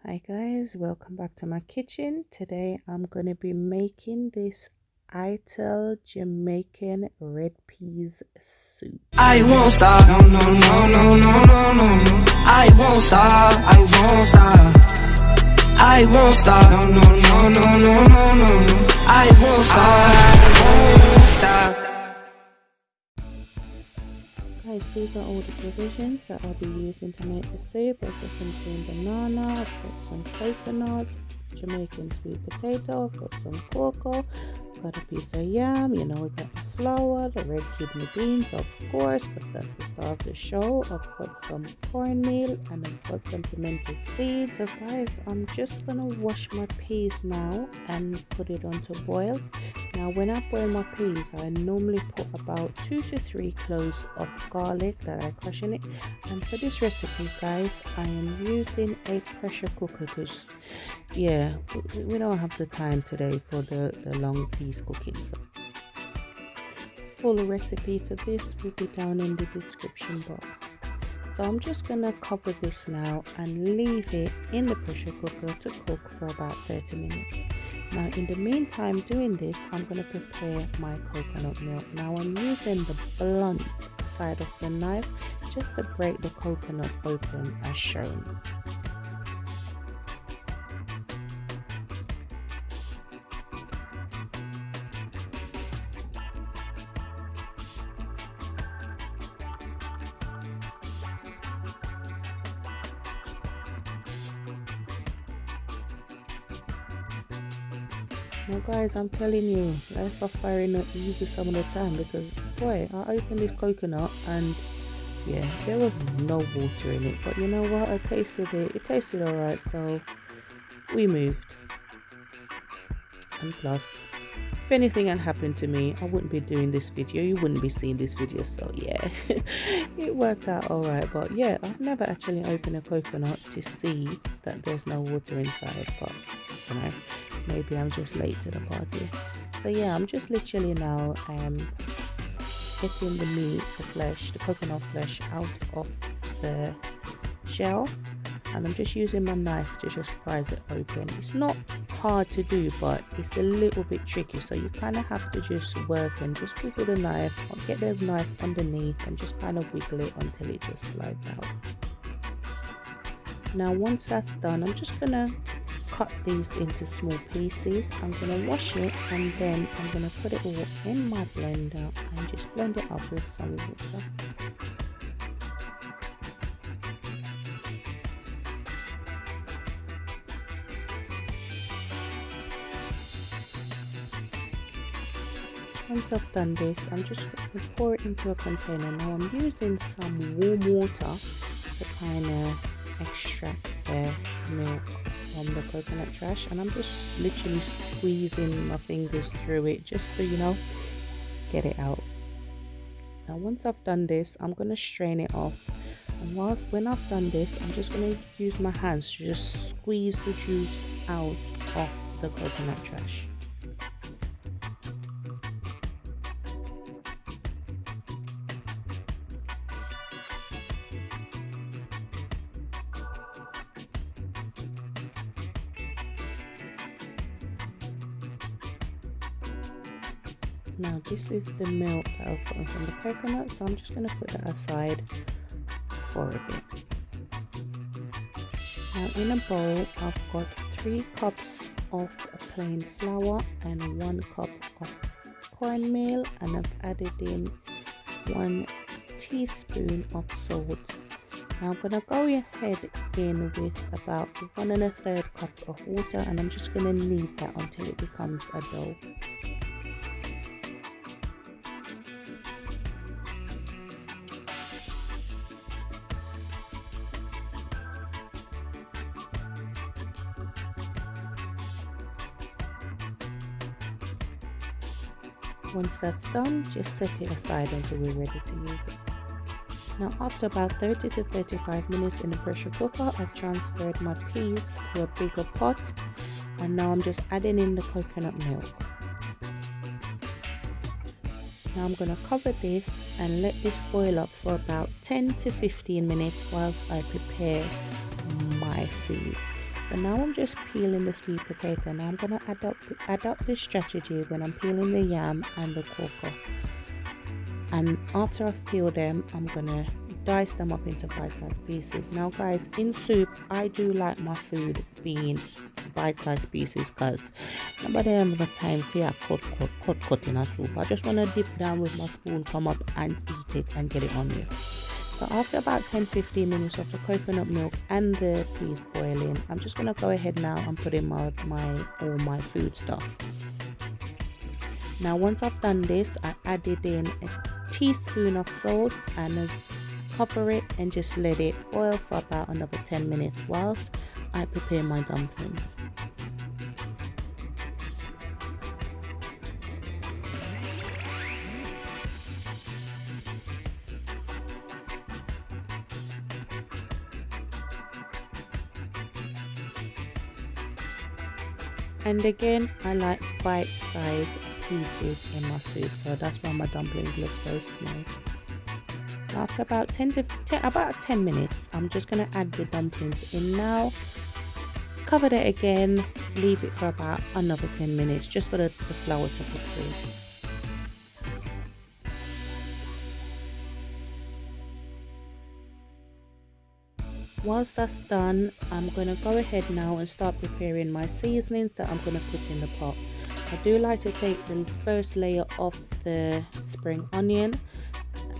Hi guys, welcome back to my kitchen. Today I'm going to be making this Ital Jamaican red peas soup. I won't stop, no, no, no, no, no, no, no, no. I won't stop, I won't stop. I won't stop, no, no, no, no, no, no, no, no. I won't stop, I won't stop. Guys, these are all the provisions that I'll be using to make the soup. I've got some green banana, I've got some coconut, Jamaican sweet potato, I've got some cocoa, got a piece of yam, we got the flour, the red kidney beans, of course, because that's the star of the show. I've got some cornmeal and I've got some pimento seeds. So guys, I'm just gonna wash my peas now and put it on to boil. Now when I boil my peas, I normally put about 2 to 3 cloves of garlic that I crush in it. And for this recipe guys, I am using a pressure cooker because we don't have the time today for the long peas cooking. So full recipe for this will be down in the description box. So I'm just gonna cover this now and leave it in the pressure cooker to cook for about 30 minutes. Now in the meantime doing this, I'm going to prepare my coconut milk. Now I'm using the blunt side of the knife just to break the coconut open as shown. Now guys, I'm telling you, life of fire not easy some of the time because boy, I opened this coconut and there was no water in it, but you know what, I tasted it tasted alright, so we moved. And plus, if anything had happened to me, I wouldn't be doing this video, you wouldn't be seeing this video, so yeah, it worked out alright. But yeah, I've never actually opened a coconut to see that there's no water inside, but maybe I'm just late to the party. So yeah, I'm just literally now getting the meat, the flesh, the coconut flesh out of the shell, and I'm just using my knife to just prise it open. It's not hard to do, but it's a little bit tricky, so you kind of have to just work and just wiggle the knife, or get the knife underneath and just kind of wiggle it until it just slides out. Now once that's done, I'm just gonna cut these into small pieces. I'm gonna wash it and then I'm gonna put it all in my blender and just blend it up with some water. Once I've done this, I'm just going to pour it into a container. Now I'm using some warm water to kind of extract the milk from the coconut trash, and I'm just literally squeezing my fingers through it just to get it out. Now once I've done this, I'm going to strain it off, and when I've done this, I'm just going to use my hands to just squeeze the juice out of the coconut trash. Now this is the milk that I've gotten from the coconut, so I'm just going to put that aside for a bit. Now in a bowl, I've got 3 cups of plain flour and 1 cup of cornmeal, and I've added in 1 teaspoon of salt. Now I'm going to go ahead in with about 1 1/3 cups of water, and I'm just going to knead that until it becomes a dough. Once that's done, just set it aside until we're ready to use it. Now after about 30 to 35 minutes in the pressure cooker, I've transferred my peas to a bigger pot, and now I'm just adding in the coconut milk. Now I'm going to cover this and let this boil up for about 10 to 15 minutes whilst I prepare my food. So now I'm just peeling the sweet potato. Now I'm gonna adopt this strategy when I'm peeling the yam and the cocoa. And after I've peeled them, I'm gonna dice them up into bite-sized pieces. Now guys, in soup, I do like my food being bite-sized pieces because nobody have the time for cut in a soup. I just want to dip down with my spoon, come up and eat it and get it on you. So after about 10-15 minutes of the coconut milk and the peas boiling, I'm just going to go ahead now and put in all my food stuff. Now once I've done this, I added in a teaspoon of salt and cover it and just let it boil for about another 10 minutes whilst I prepare my dumplings. And again, I like bite-sized pieces in my soup, so that's why my dumplings look so small. After about 10 minutes, I'm just going to add the dumplings in now. Cover it again, leave it for about another 10 minutes just for the flour to cook through. Once that's done, I'm going to go ahead now and start preparing my seasonings that I'm going to put in the pot. I do like to take the first layer off the spring onion.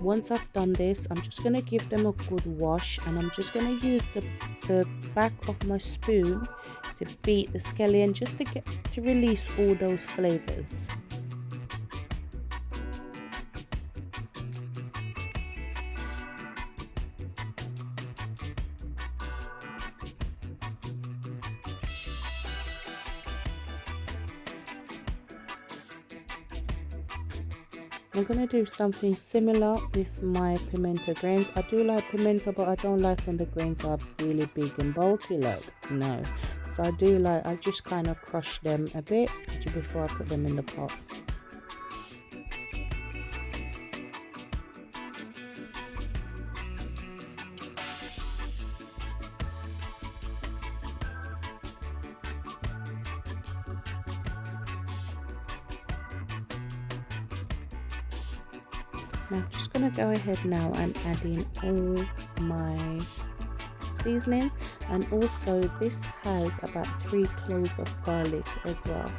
Once I've done this, I'm just going to give them a good wash, and I'm just going to use the back of my spoon to beat the scallion just to release all those flavors. I'm going to do something similar with my pimento grains. I do like pimento, but I don't like when the grains are really big and bulky, no. So I just kind of crush them a bit before I put them in the pot. Now I'm just going to go ahead now and add in all my seasonings, and also this has about 3 cloves of garlic as well.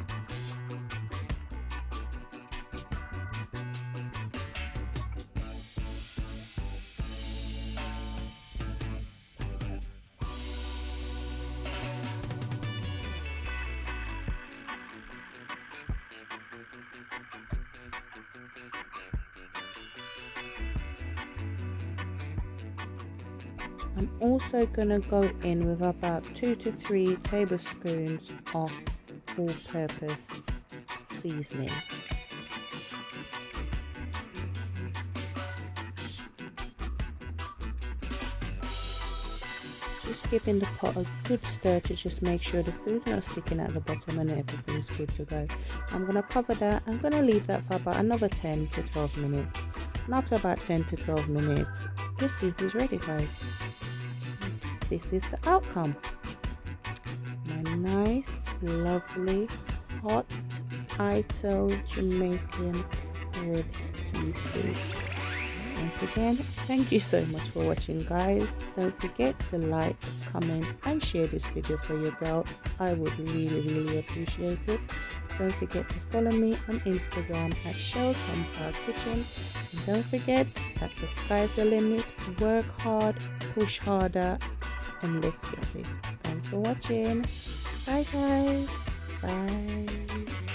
I'm also going to go in with about 2 to 3 tablespoons of all-purpose seasoning. Just giving the pot a good stir to just make sure the food's not sticking at the bottom and everything's good to go. I'm going to cover that. I'm going to leave that for about another 10 to 12 minutes. And after about 10 to 12 minutes, your soup is ready, guys. This is the outcome. My nice, lovely, hot Ital Jamaican red pea soup. Once again, thank you so much for watching, guys. Don't forget to like, comment and share this video for your girl. I would really appreciate it. Don't forget to follow me on Instagram at ShellComeStarKitchen. And don't forget that the sky's the limit. Work hard, push harder, and let's get this. Thanks for watching. Bye guys. Bye.